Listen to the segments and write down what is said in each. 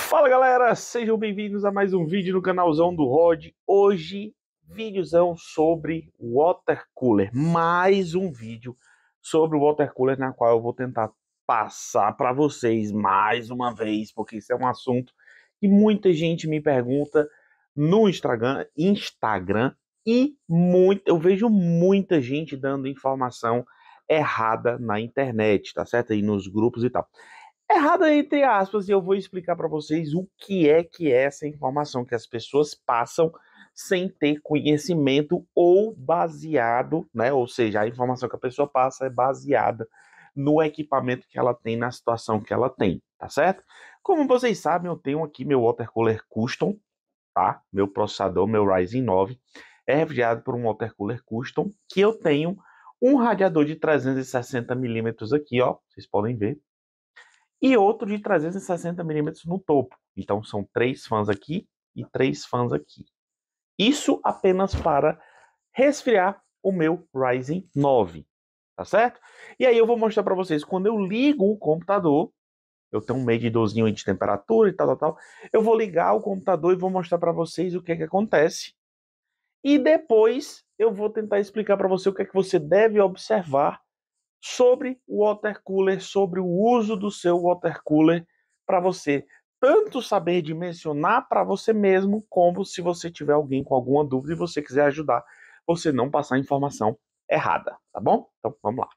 Fala galera, sejam bem-vindos a mais um vídeo no canalzão do Rod. Hoje, vídeozão sobre water cooler. Mais um vídeo sobre o water cooler na qual eu vou tentar passar para vocês mais uma vez, porque isso é um assunto que muita gente me pergunta no Instagram e eu vejo muita gente dando informação errada na internet, tá certo? Aí nos grupos e tal. Errada entre aspas, e eu vou explicar para vocês o que é essa informação que as pessoas passam sem ter conhecimento ou baseado, né? Ou seja, a informação que a pessoa passa é baseada no equipamento que ela tem, na situação que ela tem, tá certo? Como vocês sabem, eu tenho aqui meu water cooler custom, tá? Meu processador, meu Ryzen 9, é refrigerado por um water cooler custom, que eu tenho um radiador de 360 milímetros aqui, ó, vocês podem ver, e outro de 360 milímetros no topo. Então são 3 fãs aqui e 3 fãs aqui. Isso apenas para resfriar o meu Ryzen 9, tá certo? E aí eu vou mostrar para vocês, quando eu ligo o computador, eu tenho um medidorzinho de temperatura e tal. Eu vou ligar o computador e vou mostrar para vocês o que é que acontece. E depois eu vou tentar explicar para você o que é que você deve observar sobre o water cooler, sobre o uso do seu water cooler, para você tanto saber dimensionar para você mesmo, como se você tiver alguém com alguma dúvida e você quiser ajudar, você não passar informação errada, tá bom? Então vamos lá.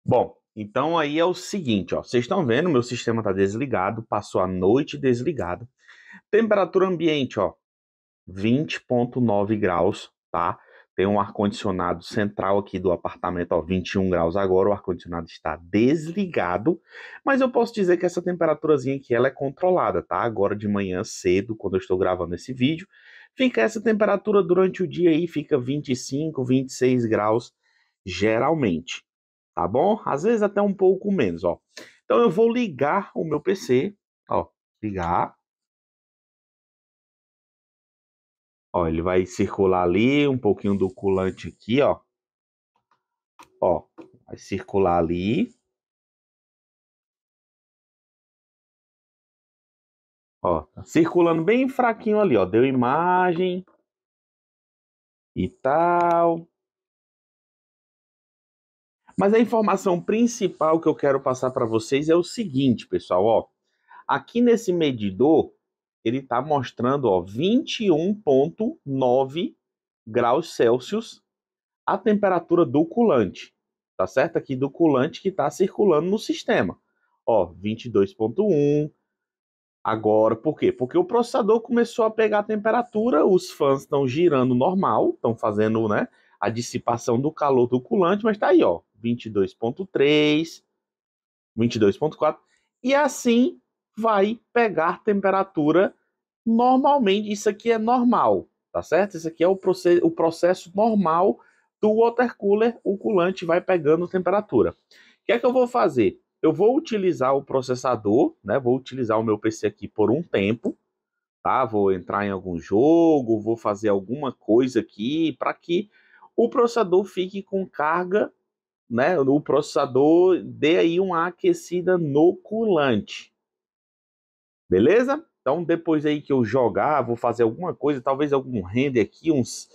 Bom, então aí é o seguinte, ó, vocês estão vendo, meu sistema está desligado, passou a noite desligado. Temperatura ambiente, ó, 20,9 graus, tá? Tem um ar-condicionado central aqui do apartamento, ó, 21 graus agora, o ar-condicionado está desligado, mas eu posso dizer que essa temperaturazinha aqui, ela é controlada, tá? Agora de manhã cedo, quando eu estou gravando esse vídeo, fica essa temperatura durante o dia aí, fica 25, 26 graus, geralmente, tá bom? Às vezes até um pouco menos, ó. Então eu vou ligar o meu PC, ó, ligar. Ó, ele vai circular ali, um pouquinho do coolante aqui, ó. Ó, vai circular ali. Ó, tá circulando bem fraquinho ali, ó. Deu imagem e tal. Mas a informação principal que eu quero passar para vocês é o seguinte, pessoal, ó. Aqui nesse medidor, ele tá mostrando, ó, 21,9 graus Celsius a temperatura do coolante, tá certo? Aqui do coolante que está circulando no sistema. Ó, 22,1. Agora, por quê? Porque o processador começou a pegar a temperatura, os fãs estão girando normal, estão fazendo, né, a dissipação do calor do coolante, mas tá aí, ó, 22,3, 22,4, e assim vai pegar temperatura normalmente. Isso aqui é normal, tá certo? Isso aqui é o processo normal do water cooler, o coolante vai pegando temperatura. O que é que eu vou fazer? Eu vou utilizar o processador, né? Vou utilizar o meu PC aqui por um tempo, tá? Vou entrar em algum jogo, vou fazer alguma coisa aqui para que o processador fique com carga, né? O processador dê aí uma aquecida no coolante. Beleza? Então, depois aí que eu jogar, vou fazer alguma coisa, talvez algum render aqui, uns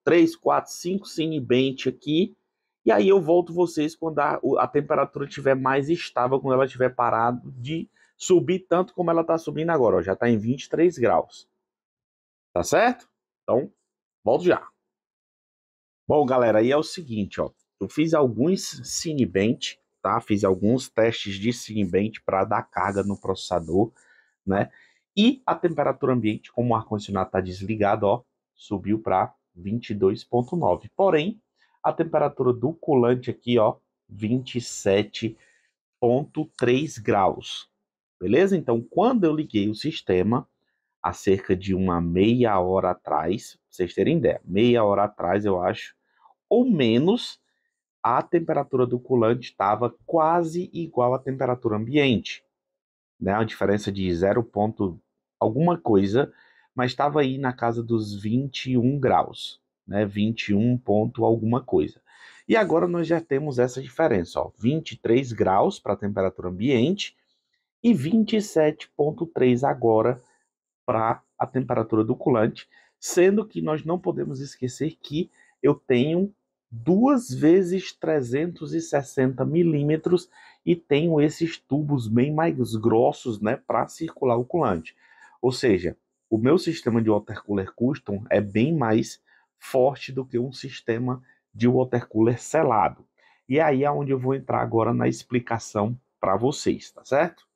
3, 4, 5 Cinebench aqui, e aí eu volto vocês quando a temperatura estiver mais estável, quando ela estiver parado de subir tanto como ela está subindo agora, ó, já está em 23 graus. Tá certo? Então, volto já. Bom, galera, aí é o seguinte, ó, eu fiz alguns Cinebench, tá? Fiz alguns testes de Cinebench para dar carga no processador, né? E a temperatura ambiente, como o ar-condicionado está desligado, ó, subiu para 22,9. Porém, a temperatura do coolante aqui, ó, 27,3 graus. Beleza? Então, quando eu liguei o sistema, há cerca de uma meia hora atrás, pra vocês terem ideia, meia hora atrás, eu acho, ou menos, a temperatura do coolante estava quase igual à temperatura ambiente, né? Uma diferença de 0 ponto alguma coisa, mas estava aí na casa dos 21 graus, né? 21 ponto alguma coisa. E agora nós já temos essa diferença, ó, 23 graus para a temperatura ambiente e 27,3 agora para a temperatura do coolante, sendo que nós não podemos esquecer que eu tenho 2 vezes 360 milímetros e tenho esses tubos bem mais grossos, né, para circular o coolante. Ou seja, o meu sistema de water cooler custom é bem mais forte do que um sistema de water cooler selado. E aí é onde eu vou entrar agora na explicação para vocês, tá certo?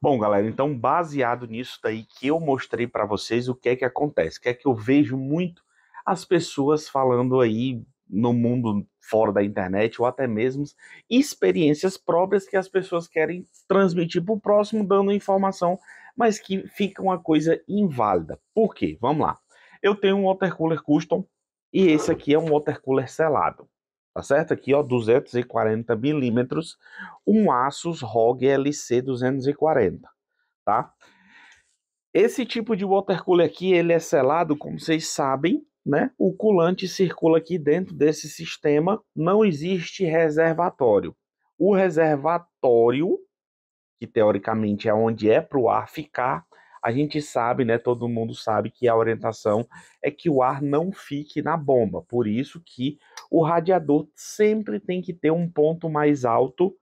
Bom, galera, então baseado nisso daí que eu mostrei para vocês, o que é que acontece? O que é que eu vejo muito as pessoas falando aí no mundo fora da internet ou até mesmo experiências próprias que as pessoas querem transmitir para o próximo dando informação, mas que fica uma coisa inválida. Por quê? Vamos lá. Eu tenho um water cooler custom e esse aqui é um water cooler selado. Tá certo? Aqui, ó, 240 milímetros, um Asus ROG LC 240, tá? Esse tipo de water cooler aqui, ele é selado, como vocês sabem, né? O coolante circula aqui dentro desse sistema, não existe reservatório. O reservatório, que teoricamente é onde é para o ar ficar, a gente sabe, né? Todo mundo sabe que a orientação é que o ar não fique na bomba. Por isso que o radiador sempre tem que ter um ponto mais alto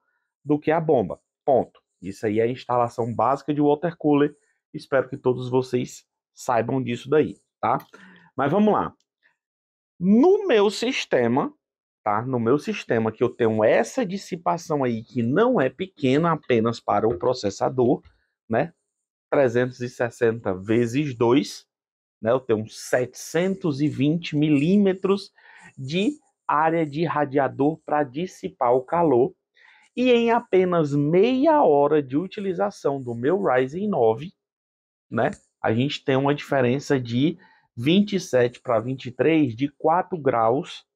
do que a bomba. Ponto. Isso aí é a instalação básica de water cooler. Espero que todos vocês saibam disso daí, tá? Mas vamos lá. No meu sistema, tá? No meu sistema que eu tenho essa dissipação aí que não é pequena apenas para o processador, né? 360 vezes 2, né? Eu tenho 720 milímetros de área de radiador para dissipar o calor. E em apenas meia hora de utilização do meu Ryzen 9, né? A gente tem uma diferença de 27 para 23 de 4 graus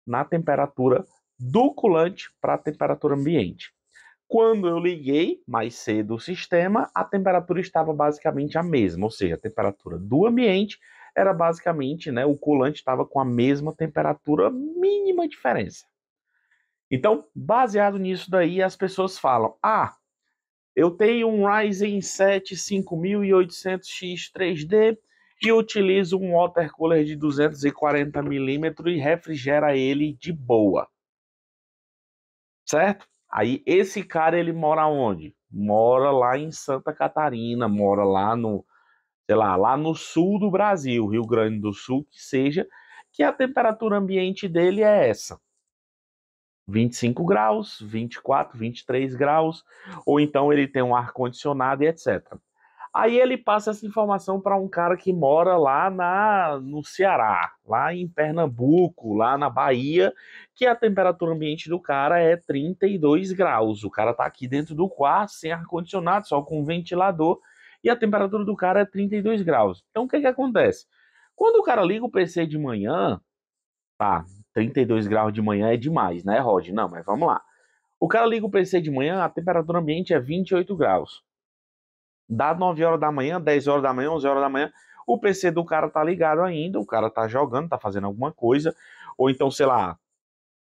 na temperatura do coolante para a temperatura ambiente. Quando eu liguei mais cedo o sistema, a temperatura estava basicamente a mesma, ou seja, a temperatura do ambiente era basicamente, né, o coolante estava com a mesma temperatura, mínima diferença. Então, baseado nisso daí, as pessoas falam: "Ah, eu tenho um Ryzen 7 5800X 3D e utilizo um water cooler de 240 milímetros e refrigera ele de boa." Certo? Aí esse cara, ele mora onde? Mora lá em Santa Catarina, mora lá no, sei lá no sul do Brasil, Rio Grande do Sul, que seja, que a temperatura ambiente dele é essa. 25 graus, 24, 23 graus, ou então ele tem um ar-condicionado e etc. Aí ele passa essa informação para um cara que mora lá no Ceará, lá em Pernambuco, lá na Bahia, que a temperatura ambiente do cara é 32 graus. O cara tá aqui dentro do quarto, sem ar-condicionado, só com ventilador, e a temperatura do cara é 32 graus. Então o que que acontece? Quando o cara liga o PC de manhã, tá, 32 graus de manhã é demais, né, Rod? Não, mas vamos lá. O cara liga o PC de manhã, a temperatura ambiente é 28 graus. Dá 9 horas da manhã, 10 horas da manhã, 11 horas da manhã, o PC do cara tá ligado ainda, o cara tá jogando, tá fazendo alguma coisa, ou então, sei lá,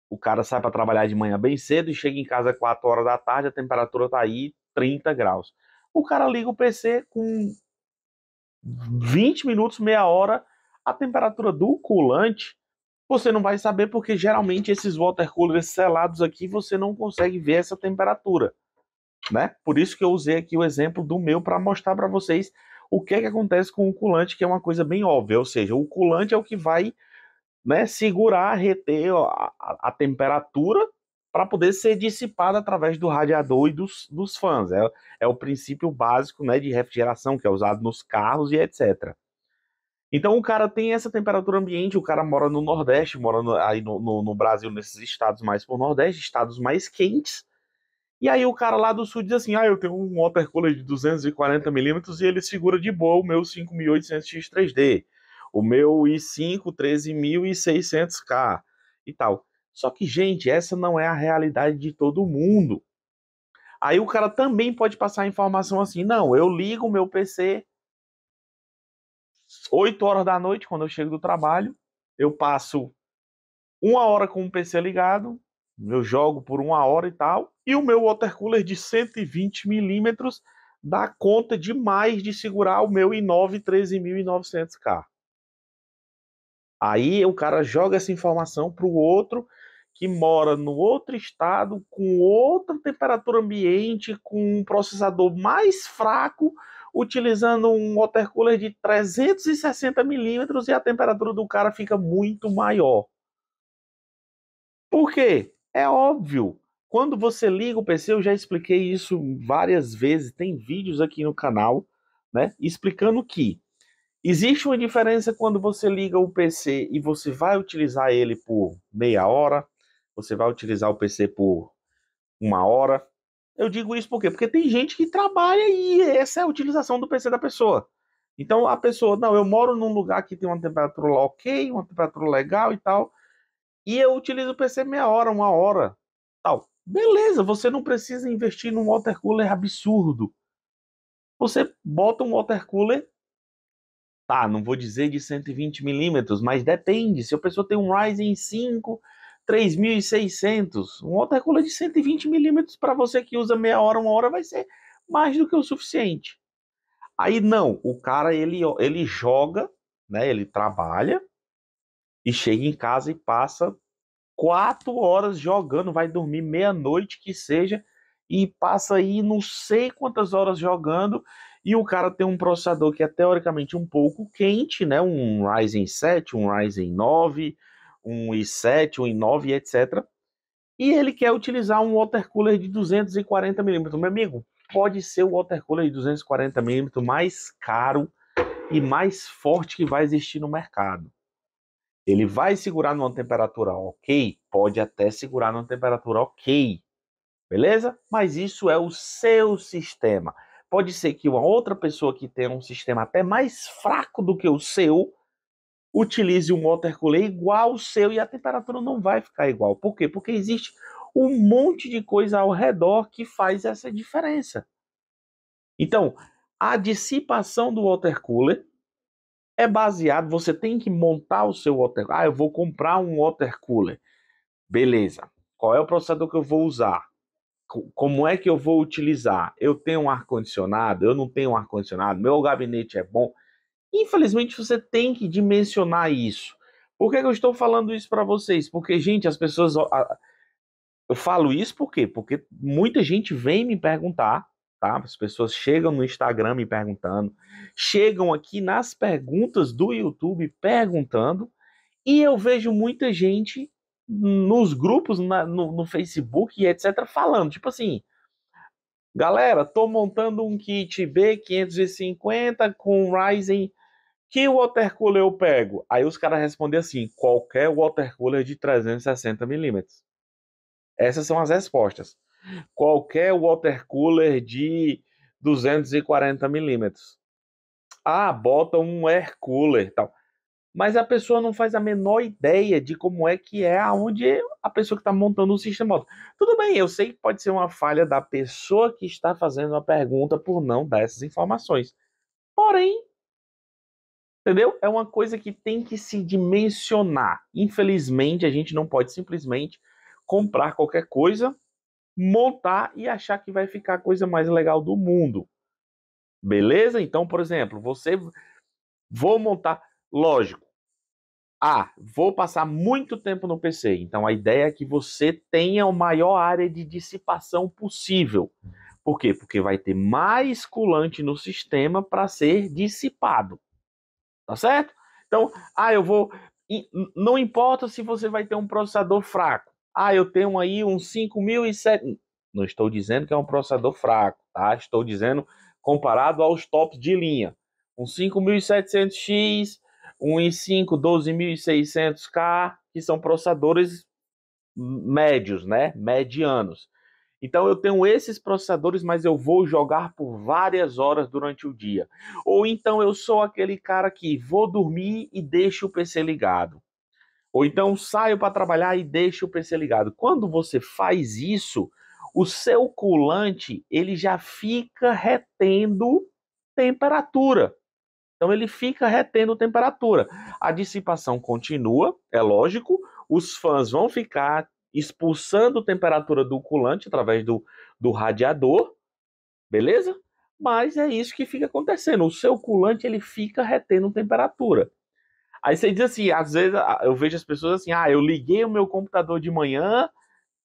o cara sai para trabalhar de manhã bem cedo e chega em casa 4 horas da tarde, a temperatura tá aí 30 graus. O cara liga o PC com 20 minutos, meia hora, a temperatura do coolante, você não vai saber porque geralmente esses water coolers selados aqui você não consegue ver essa temperatura, né? Por isso que eu usei aqui o exemplo do meu para mostrar para vocês o que é que acontece com o coolante, que é uma coisa bem óbvia, ou seja, o coolante é o que vai, né, segurar, reter a temperatura para poder ser dissipada através do radiador e dos fãs. É o princípio básico, né, de refrigeração que é usado nos carros e etc. Então o cara tem essa temperatura ambiente, o cara mora no Nordeste, mora aí no Brasil, nesses estados mais por Nordeste, estados mais quentes. E aí o cara lá do sul diz assim: "Ah, eu tenho um water cooler de 240 milímetros e ele segura de boa o meu 5800X 3D, o meu i5 13600K e tal." Só que, gente, essa não é a realidade de todo mundo. Aí o cara também pode passar a informação assim: "Não, eu ligo o meu PC 8 horas da noite, quando eu chego do trabalho, eu passo 1 hora com o PC ligado, eu jogo por 1 hora e tal, e o meu water cooler de 120 milímetros dá conta demais de segurar o meu i9 13.900K. Aí o cara joga essa informação para o outro que mora no outro estado, com outra temperatura ambiente, com um processador mais fraco, utilizando um water cooler de 360 milímetros e a temperatura do cara fica muito maior. Por quê? É óbvio. Quando você liga o PC, eu já expliquei isso várias vezes, tem vídeos aqui no canal, né, explicando que existe uma diferença quando você liga o PC e você vai utilizar ele por meia hora, você vai utilizar o PC por 1 hora. Eu digo isso por quê? Porque tem gente que trabalha e essa é a utilização do PC da pessoa. Então a pessoa, não, eu moro num lugar que tem uma temperatura ok, uma temperatura legal e tal, e eu utilizo o PC meia hora, 1 hora, tal. Beleza, você não precisa investir num water cooler absurdo. Você bota um water cooler, tá, não vou dizer de 120 milímetros, mas depende. Se a pessoa tem um Ryzen 5 3600, um water cooler de 120 milímetros para você que usa meia hora, 1 hora, vai ser mais do que o suficiente. Aí não, o cara ele joga, né? Ele trabalha e chega em casa e passa 4 horas jogando, vai dormir meia-noite que seja, e passa aí não sei quantas horas jogando, e o cara tem um processador que é teoricamente um pouco quente, né? Um Ryzen 7, um Ryzen 9, um i7, um i9, etc. E ele quer utilizar um water cooler de 240 milímetros. Meu amigo, pode ser o water cooler de 240 milímetros mais caro e mais forte que vai existir no mercado. Ele vai segurar numa temperatura ok? Pode até segurar numa temperatura ok, beleza? Mas isso é o seu sistema. Pode ser que uma outra pessoa que tenha um sistema até mais fraco do que o seu utilize um water cooler igual ao seu e a temperatura não vai ficar igual. Por quê? Porque existe um monte de coisa ao redor que faz essa diferença. Então, a dissipação do water cooler é baseado, você tem que montar o seu water cooler. Ah, eu vou comprar um water cooler. Beleza. Qual é o processador que eu vou usar? Como é que eu vou utilizar? Eu tenho um ar-condicionado? Eu não tenho um ar-condicionado? Meu gabinete é bom? Infelizmente, você tem que dimensionar isso. Por que eu estou falando isso para vocês? Porque, gente, as pessoas... Eu falo isso por quê? Porque muita gente vem me perguntar, tá? As pessoas chegam no Instagram me perguntando, chegam aqui nas perguntas do YouTube perguntando, e eu vejo muita gente nos grupos, no Facebook e etc. falando, tipo assim, galera, tô montando um kit B550 com Ryzen, que water cooler eu pego? Aí os caras respondem assim, qualquer water cooler de 360 milímetros. Essas são as respostas. Qualquer water cooler de 240 milímetros. Ah, bota um air cooler, tal. Mas a pessoa não faz a menor ideia de como é que é aonde a pessoa que está montando o sistema. Tudo bem, eu sei que pode ser uma falha da pessoa que está fazendo a pergunta por não dar essas informações. Porém, entendeu? É uma coisa que tem que se dimensionar. Infelizmente, a gente não pode simplesmente comprar qualquer coisa, montar e achar que vai ficar a coisa mais legal do mundo. Beleza? Então, por exemplo, vou montar, lógico. Ah, vou passar muito tempo no PC. Então a ideia é que você tenha a maior área de dissipação possível. Por quê? Porque vai ter mais coolante no sistema para ser dissipado. Tá certo? Então, eu vou. Não importa se você vai ter um processador fraco. Ah, eu tenho aí um 5007. Não estou dizendo que é um processador fraco, tá? Estou dizendo comparado aos tops de linha. Um 5700X, um i5 12.600K, que são processadores médios, né? Medianos. Então eu tenho esses processadores, mas eu vou jogar por várias horas durante o dia. Ou então eu sou aquele cara que vou dormir e deixo o PC ligado. Ou então saio para trabalhar e deixo o PC ligado. Quando você faz isso, o seu coolante ele já fica retendo temperatura. Então ele fica retendo temperatura. A dissipação continua, é lógico, os fãs vão ficar expulsando temperatura do coolante através do radiador, beleza? Mas é isso que fica acontecendo. O seu coolante ele fica retendo temperatura. Aí você diz assim, às vezes eu vejo as pessoas assim, eu liguei o meu computador de manhã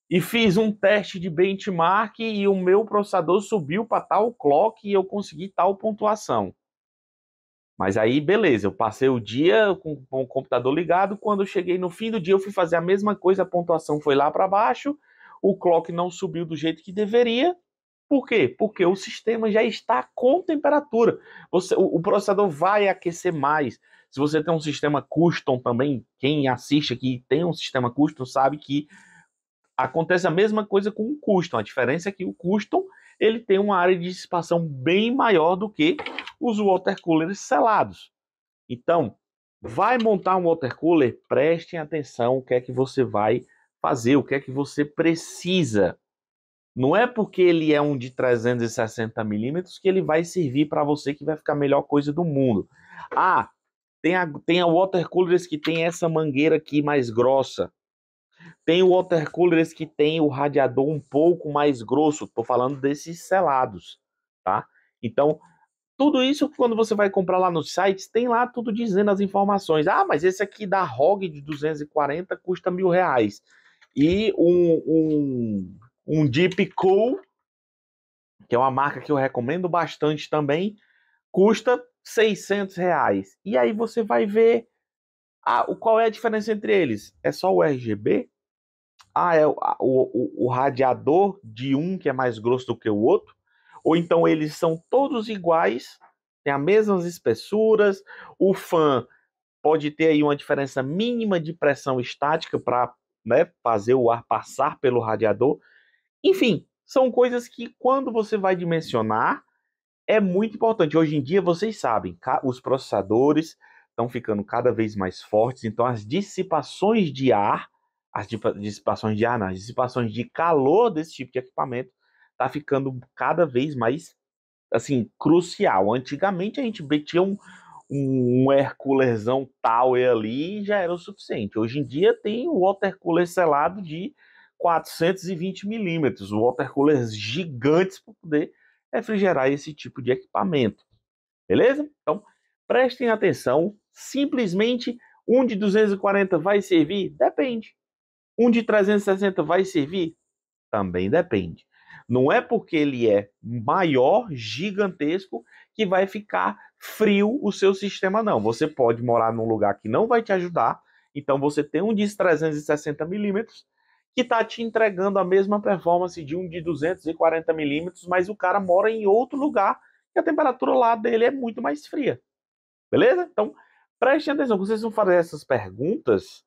e fiz um teste de benchmark e o meu processador subiu para tal clock e eu consegui tal pontuação. Mas aí, beleza, eu passei o dia com o computador ligado, quando eu cheguei no fim do dia eu fui fazer a mesma coisa, a pontuação foi lá para baixo, o clock não subiu do jeito que deveria. Por quê? Porque o sistema já está com temperatura. O processador vai aquecer mais. Se você tem um sistema custom também, quem assiste aqui tem um sistema custom sabe que acontece a mesma coisa com o custom. A diferença é que o custom ele tem uma área de dissipação bem maior do que os water coolers selados. Então, vai montar um water cooler, prestem atenção o que é que você vai fazer, o que é que você precisa. Não é porque ele é um de 360 milímetros que ele vai servir para você que vai ficar a melhor coisa do mundo. Tem a water coolers que tem essa mangueira aqui mais grossa. Tem o water coolers que tem o radiador um pouco mais grosso. Estou falando desses selados, tá? Então, tudo isso quando você vai comprar lá nos sites, tem lá tudo dizendo as informações. Mas esse aqui da ROG de 240 custa R$1.000. E um Deep Cool, que é uma marca que eu recomendo bastante também, custa R$600. E aí você vai ver qual é a diferença entre eles. É só o RGB? É o radiador de um que é mais grosso do que o outro? Ou então eles são todos iguais, têm as mesmas espessuras, o fã pode ter aí uma diferença mínima de pressão estática para, né, fazer o ar passar pelo radiador. Enfim, são coisas que quando você vai dimensionar é muito importante. Hoje em dia, vocês sabem, os processadores estão ficando cada vez mais fortes, então as dissipações de ar, as dissipações de calor desse tipo de equipamento está ficando cada vez mais, assim, crucial. Antigamente a gente metia um air coolerzão Tower ali e já era o suficiente. Hoje em dia tem o water cooler selado de 420 milímetros, water coolers gigantes para poder refrigerar esse tipo de equipamento. Beleza? Então, prestem atenção. Simplesmente, um de 240 vai servir? Depende. Um de 360 vai servir? Também depende. Não é porque ele é maior, gigantesco, que vai ficar frio o seu sistema, não. Você pode morar num lugar que não vai te ajudar, então você tem um de 360 milímetros que está te entregando a mesma performance de um de 240 milímetros, mas o cara mora em outro lugar e a temperatura lá dele é muito mais fria. Beleza? Então, prestem atenção. Vocês vão fazer essas perguntas,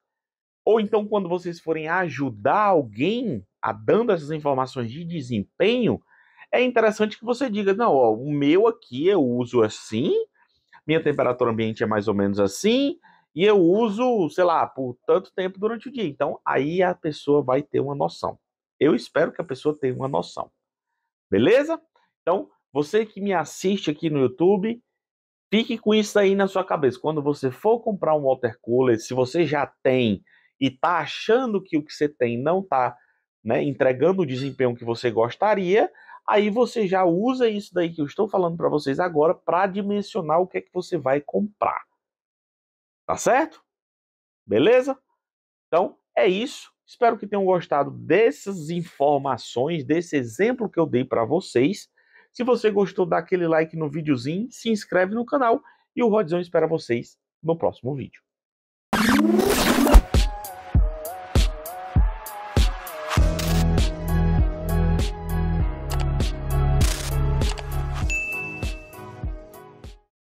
ou então quando vocês forem ajudar alguém dando essas informações de desempenho, é interessante que você diga, não, o meu aqui eu uso assim, minha temperatura ambiente é mais ou menos assim, e eu uso, sei lá, por tanto tempo durante o dia. Então, aí a pessoa vai ter uma noção. Eu espero que a pessoa tenha uma noção. Beleza? Então, você que me assiste aqui no YouTube, fique com isso aí na sua cabeça. Quando você for comprar um water cooler, se você já tem e está achando que o que você tem não está, né, entregando o desempenho que você gostaria, aí você já usa isso daí que eu estou falando para vocês agora para dimensionar o que é que você vai comprar. Tá certo? Beleza? Então, é isso. Espero que tenham gostado dessas informações, desse exemplo que eu dei para vocês. Se você gostou, dá aquele like no videozinho, se inscreve no canal e o Rodzão espera vocês no próximo vídeo.